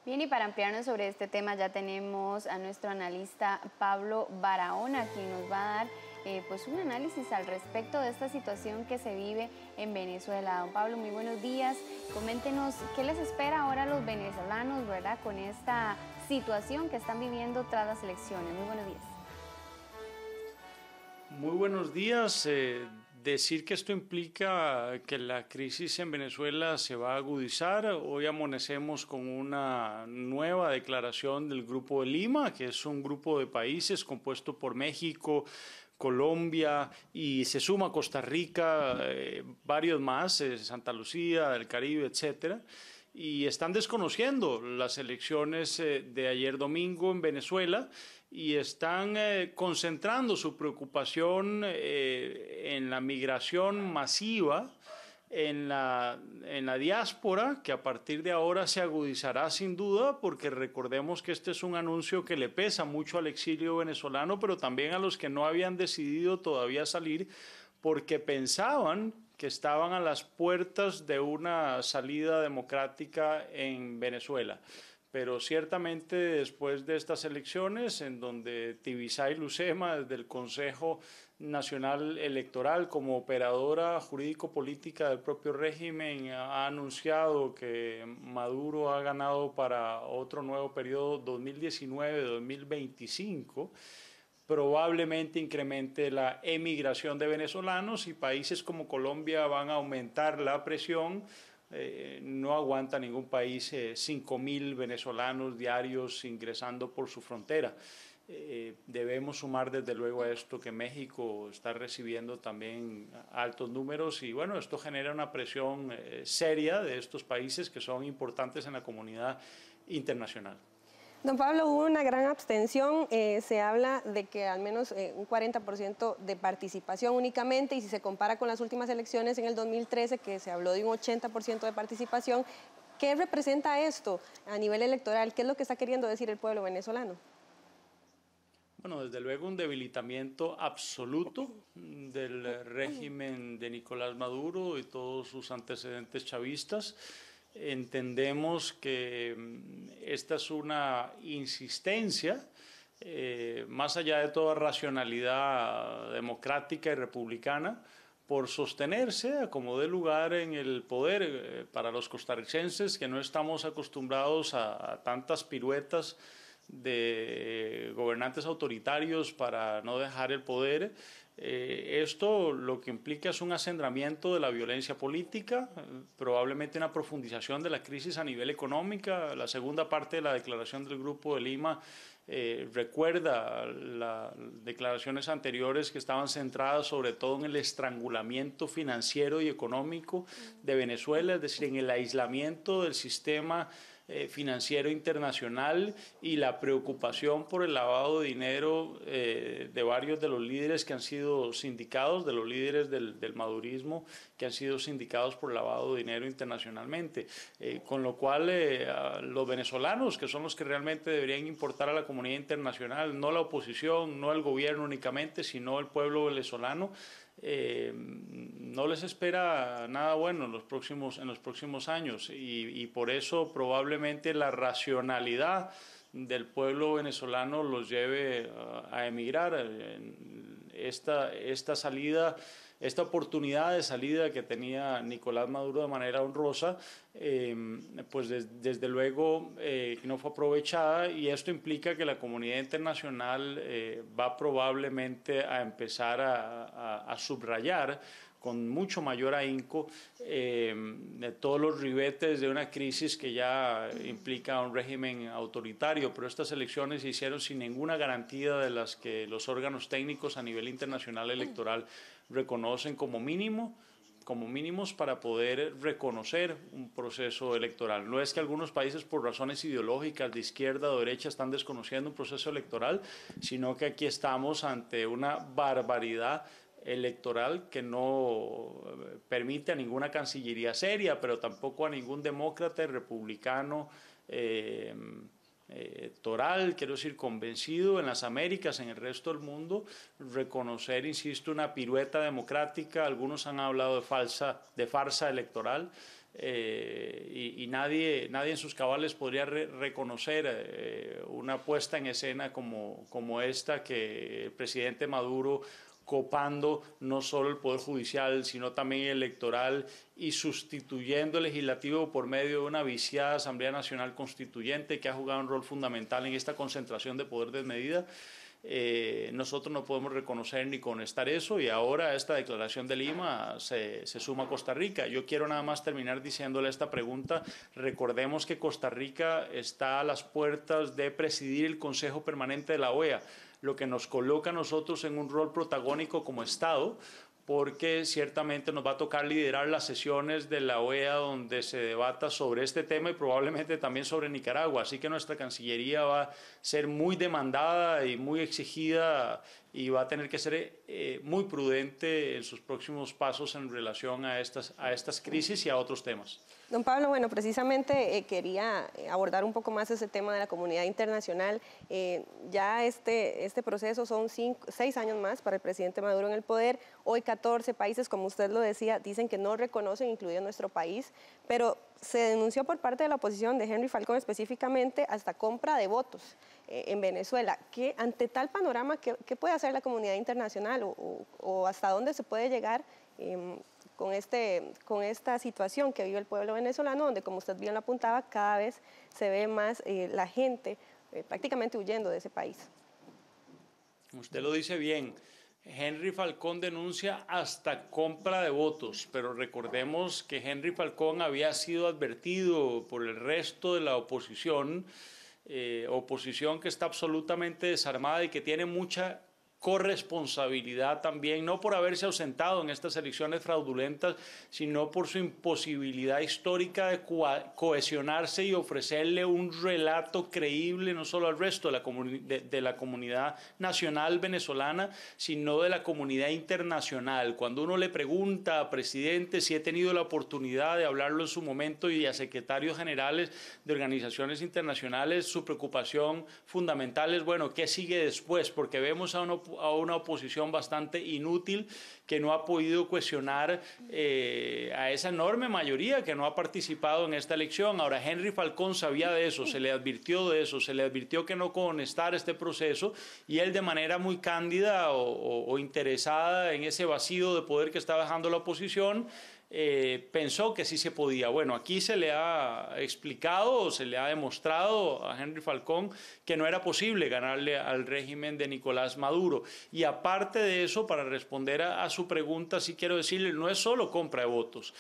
Bien, y para ampliarnos sobre este tema ya tenemos a nuestro analista Pablo Barahona, quien nos va a dar pues un análisis al respecto de esta situación que se vive en Venezuela. Don Pablo, muy buenos días. Coméntenos qué les espera ahora a los venezolanos, ¿verdad?, con esta situación que están viviendo tras las elecciones. Muy buenos días. Muy buenos días. Decir que esto implica que la crisis en Venezuela se va a agudizar. Hoy amanecemos con una nueva declaración del Grupo de Lima, que es un grupo de países compuesto por México, Colombia y se suma Costa Rica, varios más, Santa Lucía, del Caribe, etcétera. Y están desconociendo las elecciones de ayer domingo en Venezuela y están concentrando su preocupación en la migración masiva, en la diáspora, que a partir de ahora se agudizará sin duda, porque recordemos que este es un anuncio que le pesa mucho al exilio venezolano, pero también a los que no habían decidido todavía salir, porque pensaban que estaban a las puertas de una salida democrática en Venezuela. Pero ciertamente después de estas elecciones, en donde Tibisay Lucema, desde el Consejo Nacional Electoral, como operadora jurídico-política del propio régimen, ha anunciado que Maduro ha ganado para otro nuevo periodo 2019-2025, probablemente incremente la emigración de venezolanos y países como Colombia van a aumentar la presión. No aguanta ningún país 5.000 venezolanos diarios ingresando por su frontera. Debemos sumar desde luego a esto que México está recibiendo también altos números y bueno, esto genera una presión seria de estos países que son importantes en la comunidad internacional. Don Pablo, hubo una gran abstención, se habla de que al menos un 40% de participación únicamente, y si se compara con las últimas elecciones en el 2013, que se habló de un 80% de participación, ¿qué representa esto a nivel electoral? ¿Qué es lo que está queriendo decir el pueblo venezolano? Bueno, desde luego un debilitamiento absoluto del régimen de Nicolás Maduro y todos sus antecedentes chavistas. Entendemos que esta es una insistencia, más allá de toda racionalidad democrática y republicana, por sostenerse como dé lugar en el poder para los costarricenses que no estamos acostumbrados a tantas piruetas de gobernantes autoritarios para no dejar el poder. Esto lo que implica es un acendramiento de la violencia política, probablemente una profundización de la crisis a nivel económico. La segunda parte de la declaración del Grupo de Lima recuerda las declaraciones anteriores que estaban centradas sobre todo en el estrangulamiento financiero y económico de Venezuela, es decir, en el aislamiento del sistema financiero internacional y la preocupación por el lavado de dinero de varios de los líderes que han sido sindicados, de los líderes del madurismo que han sido sindicados por lavado de dinero internacionalmente. Con lo cual los venezolanos, que son los que realmente deberían importar a la comunidad internacional, no la oposición, no el gobierno únicamente, sino el pueblo venezolano, no les espera nada bueno en los próximos años y por eso probablemente la racionalidad del pueblo venezolano los lleve a emigrar. Esta salida, esta oportunidad de salida que tenía Nicolás Maduro de manera honrosa, pues desde luego no fue aprovechada, y esto implica que la comunidad internacional va probablemente a empezar a subrayar con mucho mayor ahínco todos los ribetes de una crisis que ya implica un régimen autoritario, pero estas elecciones se hicieron sin ninguna garantía de las que los órganos técnicos a nivel internacional electoral reconocen como mínimos para poder reconocer un proceso electoral. No es que algunos países por razones ideológicas de izquierda o derecha están desconociendo un proceso electoral, sino que aquí estamos ante una barbaridad electoral que no permite a ninguna cancillería seria, pero tampoco a ningún demócrata republicano toral, quiero decir, convencido en las Américas, en el resto del mundo, reconocer, insisto, una pirueta democrática. Algunos han hablado de farsa electoral. y nadie en sus cabales podría reconocer una puesta en escena como esta, que el presidente Maduro copando no solo el Poder Judicial, sino también el electoral y sustituyendo el legislativo por medio de una viciada Asamblea Nacional Constituyente que ha jugado un rol fundamental en esta concentración de poder desmedida. Nosotros no podemos reconocer ni contestar eso, y ahora a esta declaración de Lima se suma Costa Rica. Yo quiero nada más terminar diciéndole esta pregunta. Recordemos que Costa Rica está a las puertas de presidir el Consejo Permanente de la OEA, lo que nos coloca a nosotros en un rol protagónico como Estado, porque ciertamente nos va a tocar liderar las sesiones de la OEA donde se debata sobre este tema y probablemente también sobre Nicaragua. Así que nuestra Cancillería va a ser muy demandada y muy exigida y va a tener que ser muy prudente en sus próximos pasos en relación a estas crisis y a otros temas. Don Pablo, bueno, precisamente quería abordar un poco más ese tema de la comunidad internacional. Ya este proceso son 6 años más para el presidente Maduro en el poder. Hoy 14 países, como usted lo decía, dicen que no reconocen, incluido nuestro país, pero se denunció por parte de la oposición, de Henry Falcón específicamente, hasta compra de votos en Venezuela. Ante tal panorama, ¿qué puede hacer la comunidad internacional o hasta dónde se puede llegar con esta situación que vive el pueblo venezolano, donde, como usted bien lo apuntaba, cada vez se ve más la gente prácticamente huyendo de ese país? Usted lo dice bien. Henry Falcón denuncia hasta compra de votos, pero recordemos que Henry Falcón había sido advertido por el resto de la oposición, oposición que está absolutamente desarmada y que tiene mucha corresponsabilidad también, no por haberse ausentado en estas elecciones fraudulentas, sino por su imposibilidad histórica de cohesionarse y ofrecerle un relato creíble no solo al resto de la comunidad nacional venezolana, sino de la comunidad internacional. Cuando uno le pregunta a presidente, si he tenido la oportunidad de hablarlo en su momento, y a secretarios generales de organizaciones internacionales, su preocupación fundamental es, bueno, ¿qué sigue después? Porque vemos a una oposición bastante inútil que no ha podido cuestionar a esa enorme mayoría que no ha participado en esta elección. Ahora, Henry Falcón sabía de eso, se le advirtió de eso, se le advirtió que no conectara este proceso, y él, de manera muy cándida o interesada en ese vacío de poder que estaba dejando la oposición, pensó que sí se podía. Bueno, aquí se le ha explicado, se le ha demostrado a Henry Falcón que no era posible ganarle al régimen de Nicolás Maduro. Y aparte de eso, para responder a su pregunta, sí quiero decirle, no es solo compra de votos.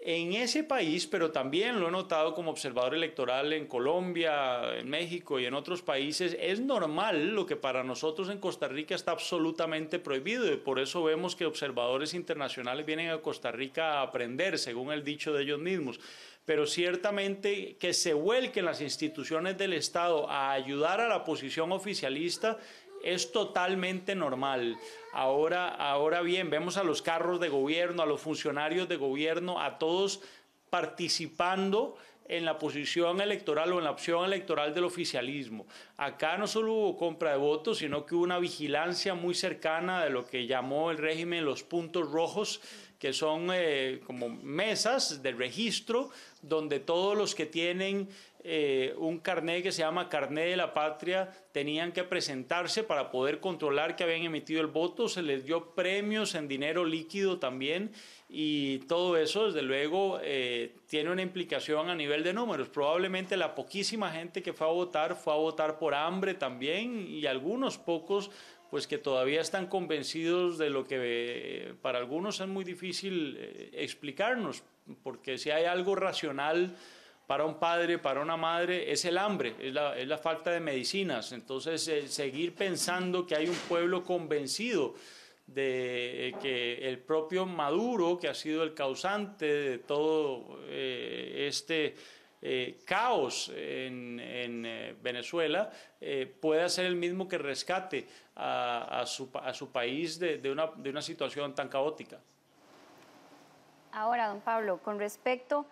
En ese país, pero también lo he notado como observador electoral en Colombia, en México y en otros países, es normal lo que para nosotros en Costa Rica está absolutamente prohibido, y por eso vemos que observadores internacionales vienen a Costa Rica a aprender, según el dicho de ellos mismos. Pero ciertamente que se vuelquen las instituciones del Estado a ayudar a la posición oficialista es totalmente normal. Ahora bien, vemos a los carros de gobierno, a los funcionarios de gobierno, a todos participando en la posición electoral o en la opción electoral del oficialismo. Acá no solo hubo compra de votos, sino que hubo una vigilancia muy cercana de lo que llamó el régimen los puntos rojos, que son como mesas de registro donde todos los que tienen un carnet que se llama Carnet de la Patria tenían que presentarse para poder controlar que habían emitido el voto. Se les dio premios en dinero líquido también, y todo eso, desde luego, tiene una implicación a nivel de números. Probablemente la poquísima gente que fue a votar por hambre también, y algunos pocos pues que todavía están convencidos de lo que para algunos es muy difícil explicarnos, porque si hay algo racional para un padre, para una madre, es el hambre, es la falta de medicinas. Entonces, seguir pensando que hay un pueblo convencido de que el propio Maduro, que ha sido el causante de todo caos en Venezuela, pueda ser el mismo que rescate a su país de una situación tan caótica. Ahora, don Pablo, con respecto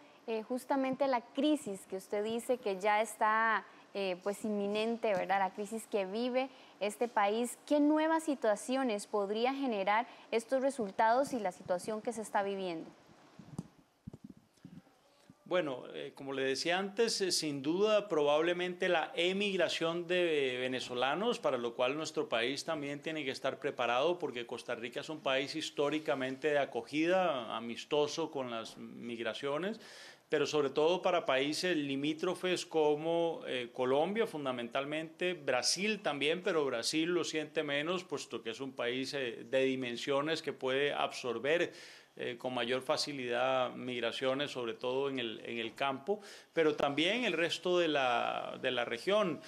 justamente a la crisis que usted dice que ya está pues inminente, ¿verdad? La crisis que vive este país, ¿qué nuevas situaciones podría generar estos resultados y la situación que se está viviendo? Bueno, como le decía antes, sin duda probablemente la emigración de venezolanos, para lo cual nuestro país también tiene que estar preparado, porque Costa Rica es un país históricamente de acogida, amistoso con las migraciones, pero sobre todo para países limítrofes como Colombia fundamentalmente, Brasil también, pero Brasil lo siente menos, puesto que es un país de dimensiones que puede absorber con mayor facilidad migraciones, sobre todo en el campo, pero también el resto de la región.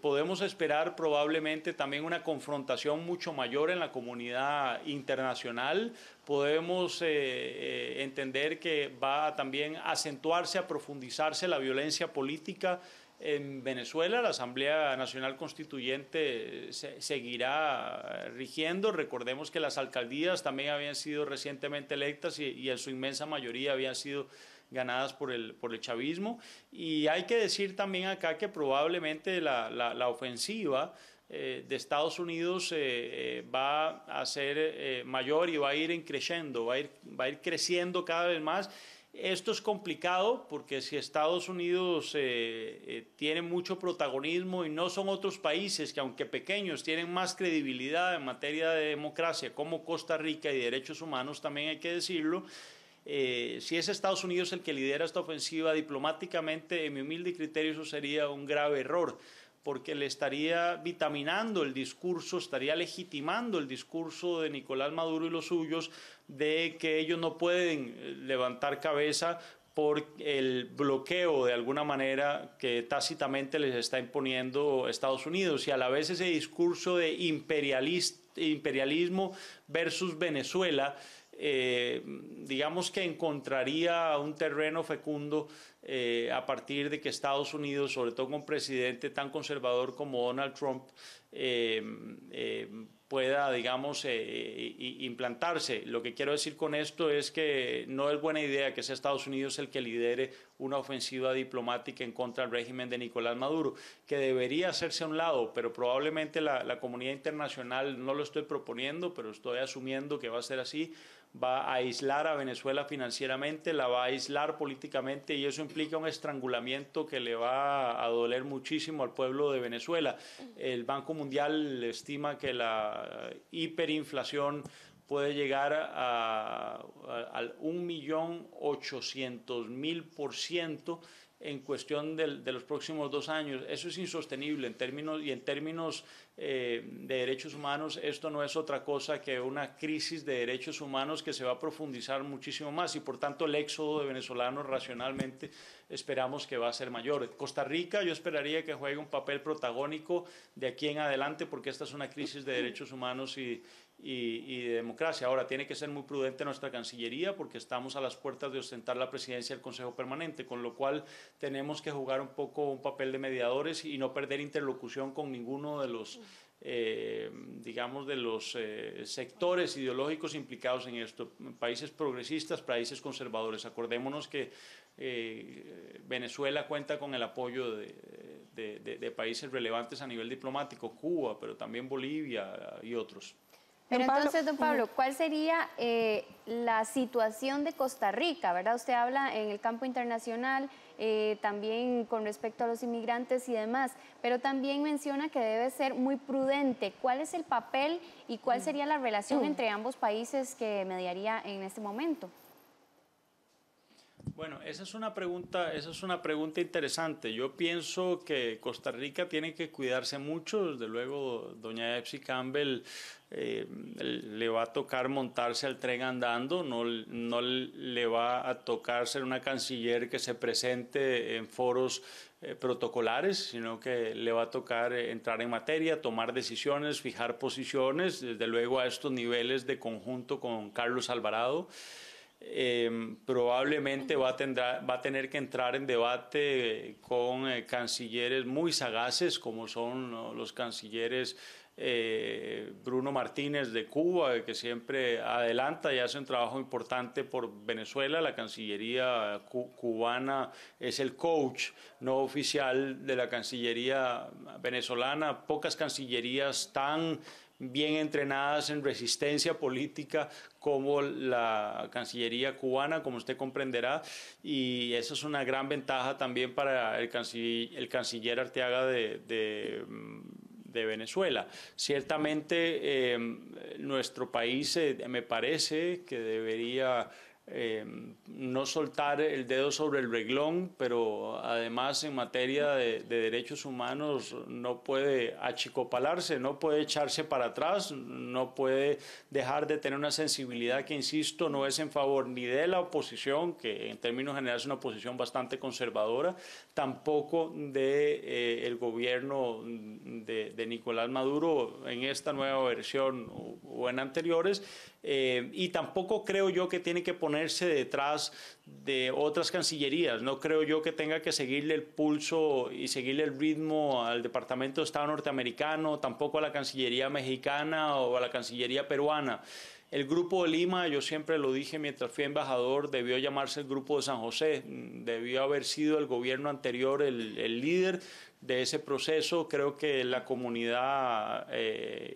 Podemos esperar probablemente también una confrontación mucho mayor en la comunidad internacional. Podemos entender que va a también acentuarse, a profundizarse la violencia política en Venezuela. La Asamblea Nacional Constituyente seguirá rigiendo. Recordemos que las alcaldías también habían sido recientemente electas y en su inmensa mayoría habían sido ganadas por el chavismo. Y hay que decir también acá que probablemente la ofensiva de Estados Unidos va a ser mayor y va a ir creciendo, va a ir creciendo cada vez más. Esto es complicado porque si Estados Unidos tiene mucho protagonismo y no son otros países que, aunque pequeños, tienen más credibilidad en materia de democracia como Costa Rica y derechos humanos, también hay que decirlo. Si es Estados Unidos el que lidera esta ofensiva diplomáticamente, en mi humilde criterio eso sería un grave error, porque le estaría vitaminando el discurso, estaría legitimando el discurso de Nicolás Maduro y los suyos de que ellos no pueden levantar cabeza por el bloqueo de alguna manera que tácitamente les está imponiendo Estados Unidos, y a la vez ese discurso de imperialismo versus Venezuela, digamos que encontraría un terreno fecundo a partir de que Estados Unidos, sobre todo con un presidente tan conservador como Donald Trump, pueda, digamos, implantarse. Lo que quiero decir con esto es que no es buena idea que sea Estados Unidos el que lidere una ofensiva diplomática en contra del régimen de Nicolás Maduro, que debería hacerse a un lado, pero probablemente la comunidad internacional, no lo estoy proponiendo, pero estoy asumiendo que va a ser así, va a aislar a Venezuela financieramente, la va a aislar políticamente, y eso implica un estrangulamiento que le va a doler muchísimo al pueblo de Venezuela. El Banco Mundial estima que la hiperinflación puede llegar al 1.800.000% en cuestión de los próximos 2 años. Eso es insostenible en términos de derechos humanos. Esto no es otra cosa que una crisis de derechos humanos que se va a profundizar muchísimo más, y por tanto el éxodo de venezolanos racionalmente esperamos que va a ser mayor. Costa Rica, yo esperaría que juegue un papel protagónico de aquí en adelante, porque esta es una crisis de derechos humanos y de democracia. Ahora, tiene que ser muy prudente nuestra Cancillería, porque estamos a las puertas de ostentar la presidencia del Consejo Permanente, con lo cual tenemos que jugar un poco un papel de mediadores y no perder interlocución con ninguno de los digamos, de los sectores ideológicos implicados en esto, países progresistas, países conservadores. Acordémonos que Venezuela cuenta con el apoyo de países relevantes a nivel diplomático, Cuba, pero también Bolivia y otros. Pero entonces, don Pablo, ¿cuál sería la situación de Costa Rica, verdad? Usted habla en el campo internacional, también con respecto a los inmigrantes y demás, pero también menciona que debe ser muy prudente. ¿Cuál es el papel y cuál sería la relación entre ambos países que mediaría en este momento? Bueno, esa es una pregunta interesante. Yo pienso que Costa Rica tiene que cuidarse mucho. Desde luego, doña Epsi Campbell le va a tocar montarse al tren andando, no le va a tocar ser una canciller que se presente en foros protocolares, sino que le va a tocar entrar en materia, tomar decisiones, fijar posiciones, desde luego a estos niveles de conjunto con Carlos Alvarado. Probablemente va a tener que entrar en debate con cancilleres muy sagaces, como son los cancilleres Bruno Martínez de Cuba, que siempre adelanta y hace un trabajo importante por Venezuela. La Cancillería cubana es el coach no oficial de la Cancillería venezolana. Pocas cancillerías tan bien entrenadas en resistencia política como la Cancillería cubana, como usted comprenderá, y eso es una gran ventaja también para el canciller Arteaga de Venezuela. Ciertamente nuestro país me parece que debería no soltar el dedo sobre el renglón, pero además en materia de derechos humanos no puede achicopalarse, no puede echarse para atrás, no puede dejar de tener una sensibilidad que, insisto, no es en favor ni de la oposición, que en términos generales es una oposición bastante conservadora, tampoco de el gobierno de Nicolás Maduro en esta nueva versión o en anteriores, y tampoco creo yo que tiene que ponerse detrás de otras cancillerías. No creo yo que tenga que seguirle el pulso y seguirle el ritmo al Departamento de Estado norteamericano, tampoco a la Cancillería mexicana o a la Cancillería peruana. El Grupo de Lima, yo siempre lo dije mientras fui embajador, debió llamarse el Grupo de San José, debió haber sido el gobierno anterior el líder de ese proceso. Creo que la comunidad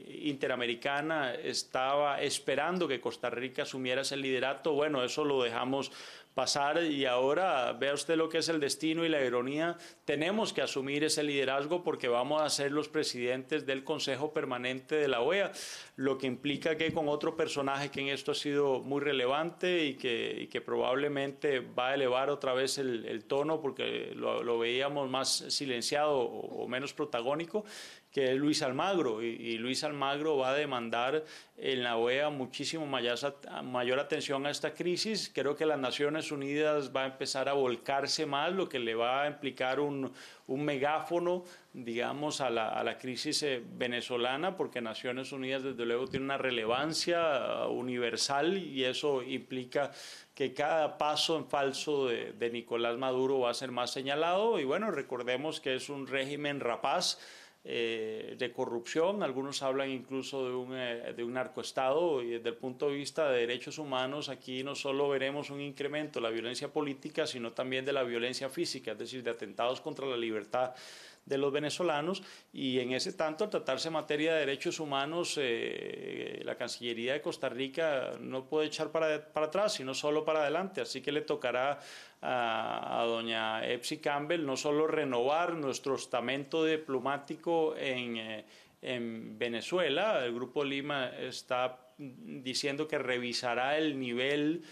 interamericana estaba esperando que Costa Rica asumiera ese liderato. Bueno, eso lo dejamos pasar y ahora vea usted lo que es el destino y la ironía. Tenemos que asumir ese liderazgo porque vamos a ser los presidentes del Consejo Permanente de la OEA, lo que implica que con otro personaje que en esto ha sido muy relevante y que probablemente va a elevar otra vez el tono porque lo veíamos más silenciado o menos protagónico, que es Luis Almagro, y Luis Almagro va a demandar en la OEA muchísimo mayor atención a esta crisis. Creo que las Naciones Unidas va a empezar a volcarse más, lo que le va a implicar un megáfono, digamos, a la crisis venezolana, porque Naciones Unidas desde luego tiene una relevancia universal y eso implica que cada paso en falso de Nicolás Maduro va a ser más señalado. Y bueno, recordemos que es un régimen rapaz, de corrupción, algunos hablan incluso de un narcoestado, y desde el punto de vista de derechos humanos aquí no solo veremos un incremento de la violencia política, sino también de la violencia física, es decir, de atentados contra la libertad de los venezolanos, y en ese tanto, al tratarse materia de derechos humanos, la Cancillería de Costa Rica no puede echar para atrás, sino solo para adelante, así que le tocará a doña Epsi Campbell no solo renovar nuestro estamento diplomático en Venezuela. El Grupo Lima está diciendo que revisará el nivel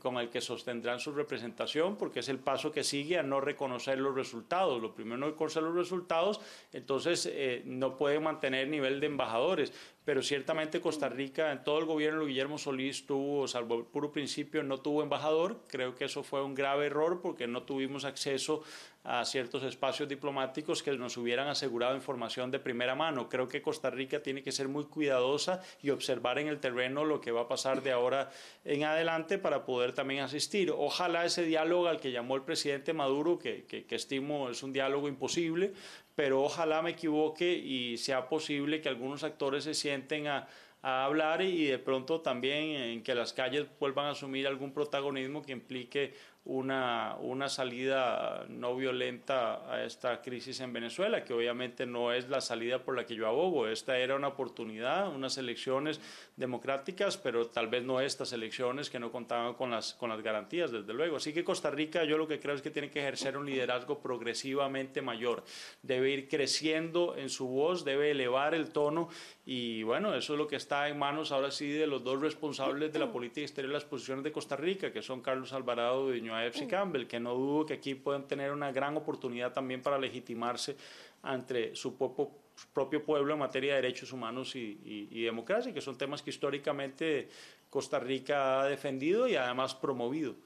con el que sostendrán su representación, porque es el paso que sigue a no reconocer los resultados. Lo primero, no reconocer los resultados, entonces no pueden mantener nivel de embajadores. Pero ciertamente Costa Rica, en todo el gobierno de Guillermo Solís, tuvo, salvo el puro principio, no tuvo embajador. Creo que eso fue un grave error porque no tuvimos acceso a ciertos espacios diplomáticos que nos hubieran asegurado información de primera mano. Creo que Costa Rica tiene que ser muy cuidadosa y observar en el terreno lo que va a pasar de ahora en adelante para poder también asistir. Ojalá ese diálogo al que llamó el presidente Maduro, que estimo es un diálogo imposible, pero ojalá me equivoque y sea posible que algunos actores se sienten a hablar y de pronto también en que las calles vuelvan a asumir algún protagonismo que implique una salida no violenta a esta crisis en Venezuela, que obviamente no es la salida por la que yo abogo. Esta era una oportunidad, unas elecciones democráticas, pero tal vez no estas elecciones que no contaban con las garantías, desde luego. Así que Costa Rica, yo lo que creo es que tiene que ejercer un liderazgo progresivamente mayor. Debe ir creciendo en su voz, debe elevar el tono y bueno, eso es lo que está en manos ahora sí de los dos responsables de la política exterior de las posiciones de Costa Rica, que son Carlos Alvarado y Epsi Campbell, que no dudo que aquí pueden tener una gran oportunidad también para legitimarse ante su propio pueblo en materia de derechos humanos y democracia, que son temas que históricamente Costa Rica ha defendido y además promovido.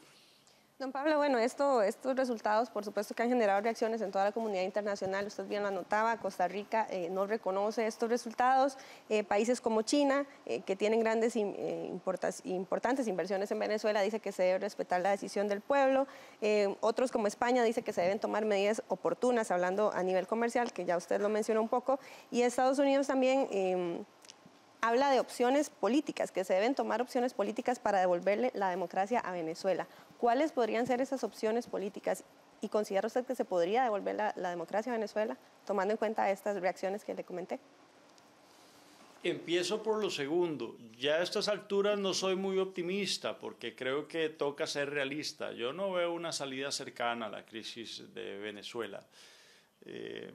Don Pablo, bueno, estos resultados, por supuesto que han generado reacciones en toda la comunidad internacional. Usted bien lo anotaba, Costa Rica no reconoce estos resultados. Países como China, que tienen grandes importantes inversiones en Venezuela, dice que se debe respetar la decisión del pueblo. Otros como España dice que se deben tomar medidas oportunas, hablando a nivel comercial, que ya usted lo mencionó un poco. Y Estados Unidos también habla de opciones políticas, que se deben tomar opciones políticas para devolverle la democracia a Venezuela. ¿Cuáles podrían ser esas opciones políticas? ¿Y considera usted que se podría devolver la democracia a Venezuela, tomando en cuenta estas reacciones que le comenté? Empiezo por lo segundo. Ya a estas alturas no soy muy optimista porque creo que toca ser realista. Yo no veo una salida cercana a la crisis de Venezuela.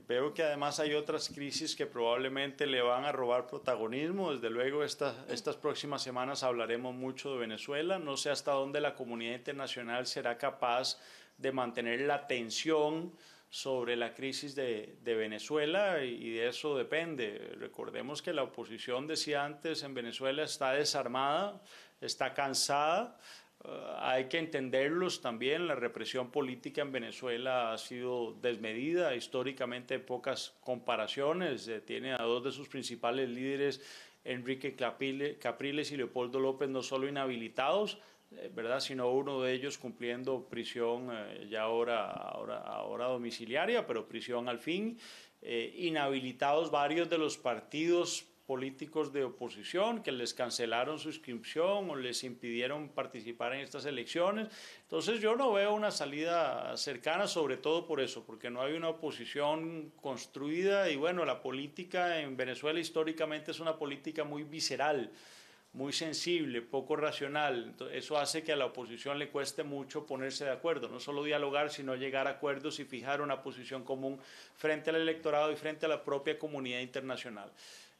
Veo que además hay otras crisis que probablemente le van a robar protagonismo. Desde luego estas próximas semanas hablaremos mucho de Venezuela. No sé hasta dónde la comunidad internacional será capaz de mantener la tensión sobre la crisis de Venezuela y de eso depende. Recordemos que la oposición, decía antes, en Venezuela está desarmada, está cansada. Hay que entenderlos también. La represión política en Venezuela ha sido desmedida, históricamente pocas comparaciones. Tiene a dos de sus principales líderes, Enrique Capriles y Leopoldo López, no solo inhabilitados, ¿verdad?, sino uno de ellos cumpliendo prisión ya ahora domiciliaria, pero prisión al fin. Inhabilitados varios de los partidos políticos de oposición que les cancelaron su inscripción o les impidieron participar en estas elecciones. Entonces yo no veo una salida cercana, sobre todo por eso, porque no hay una oposición construida y bueno, la política en Venezuela históricamente es una política muy visceral, muy sensible, poco racional. Entonces, eso hace que a la oposición le cueste mucho ponerse de acuerdo, no solo dialogar, sino llegar a acuerdos y fijar una posición común frente al electorado y frente a la propia comunidad internacional.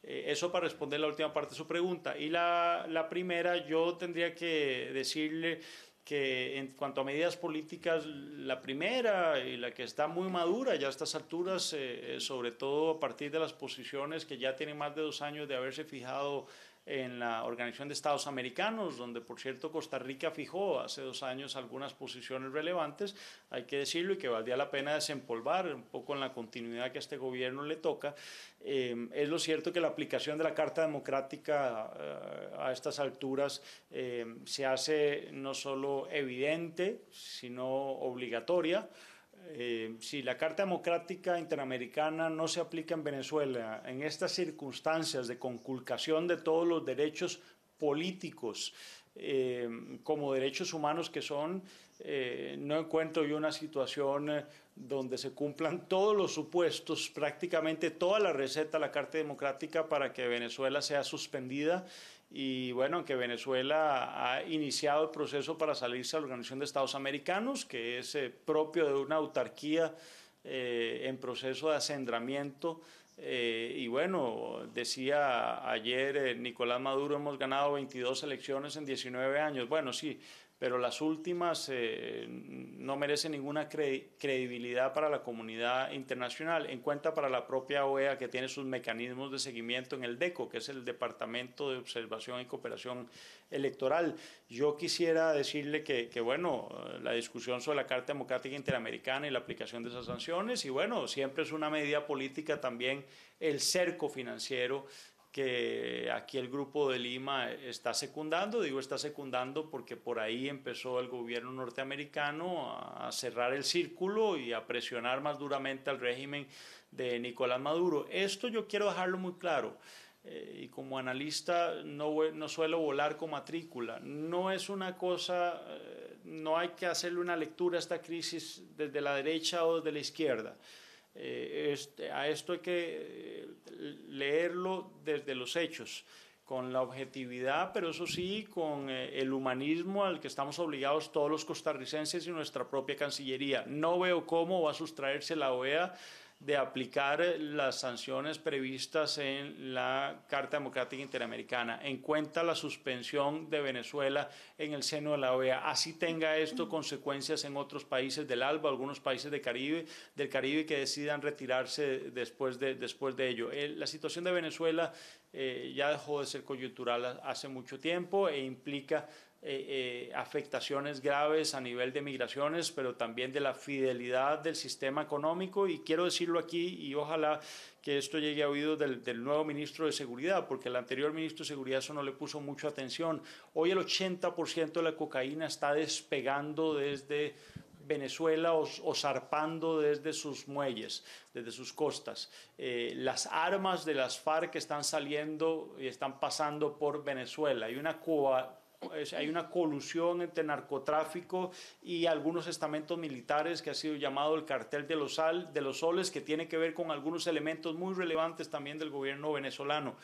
Eso para responder la última parte de su pregunta. Y la primera, yo tendría que decirle que en cuanto a medidas políticas, la primera y la que está muy madura ya a estas alturas, sobre todo a partir de las posiciones que ya tienen más de 2 años de haberse fijado en la Organización de Estados Americanos, donde por cierto Costa Rica fijó hace 2 años algunas posiciones relevantes, hay que decirlo, y que valdría la pena desempolvar un poco en la continuidad que a este gobierno le toca. Es lo cierto que la aplicación de la Carta Democrática a estas alturas se hace no solo evidente, sino obligatoria. Si la Carta Democrática Interamericana no se aplica en Venezuela en estas circunstancias de conculcación de todos los derechos políticos como derechos humanos que son, no encuentro yo una situación donde se cumplan todos los supuestos, prácticamente toda la receta de la Carta Democrática para que Venezuela sea suspendida. Y bueno, aunque Venezuela ha iniciado el proceso para salirse a la Organización de Estados Americanos, que es propio de una autarquía en proceso de acendramiento. Y bueno, decía ayer Nicolás Maduro, hemos ganado 22 elecciones en 19 años. Bueno, sí, pero las últimas no merecen ninguna credibilidad para la comunidad internacional, en cuenta para la propia OEA, que tiene sus mecanismos de seguimiento en el DECO, que es el Departamento de Observación y Cooperación Electoral. Yo quisiera decirle que bueno, la discusión sobre la Carta Democrática Interamericana y la aplicación de esas sanciones, y bueno, siempre es una medida política también el cerco financiero que aquí el Grupo de Lima está secundando. Digo está secundando porque por ahí empezó el gobierno norteamericano a cerrar el círculo y a presionar más duramente al régimen de Nicolás Maduro. Esto yo quiero dejarlo muy claro. Y como analista no suelo volar con matrícula. No es una cosa, no hay que hacerle una lectura a esta crisis desde la derecha o desde la izquierda. A esto hay que leerlo desde los hechos, con la objetividad, pero eso sí, con el humanismo al que estamos obligados todos los costarricenses y nuestra propia Cancillería. No veo cómo va a sustraerse la OEA de aplicar las sanciones previstas en la Carta Democrática Interamericana, en cuenta la suspensión de Venezuela en el seno de la OEA. Así tenga esto consecuencias en otros países del ALBA, algunos países del Caribe que decidan retirarse después de ello. La situación de Venezuela ya dejó de ser coyuntural hace mucho tiempo e implica afectaciones graves a nivel de migraciones, pero también de la fidelidad del sistema económico. Y quiero decirlo aquí, y ojalá que esto llegue a oídos del nuevo ministro de Seguridad, porque el anterior ministro de Seguridad eso no le puso mucha atención. Hoy el 80% de la cocaína está despegando desde Venezuela o zarpando desde sus muelles, desde sus costas. Las armas de las FARC están saliendo y están pasando por Venezuela. Hay una colusión entre narcotráfico y algunos estamentos militares que ha sido llamado el cartel de los soles, que tiene que ver con algunos elementos muy relevantes también del gobierno venezolano.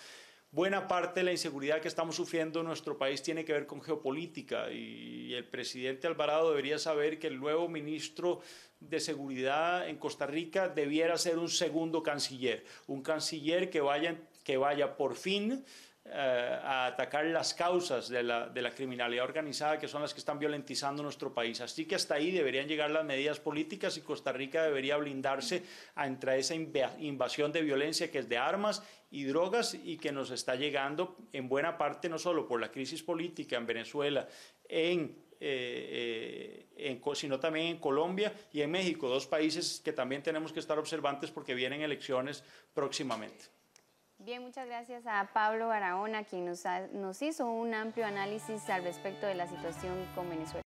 buena parte de la inseguridad que estamos sufriendo en nuestro país tiene que ver con geopolítica y el presidente Alvarado debería saber que el nuevo ministro de Seguridad en Costa Rica debiera ser un segundo canciller, un canciller que vaya por fin a atacar las causas de la criminalidad organizada, que son las que están violentizando nuestro país. Así que hasta ahí deberían llegar las medidas políticas y Costa Rica debería blindarse ante esa invasión de violencia que es de armas y drogas y que nos está llegando en buena parte no solo por la crisis política en Venezuela, sino también en Colombia y en México, dos países que también tenemos que estar observantes porque vienen elecciones próximamente. Bien, muchas gracias a Pablo Barahona, quien nos hizo un amplio análisis al respecto de la situación con Venezuela.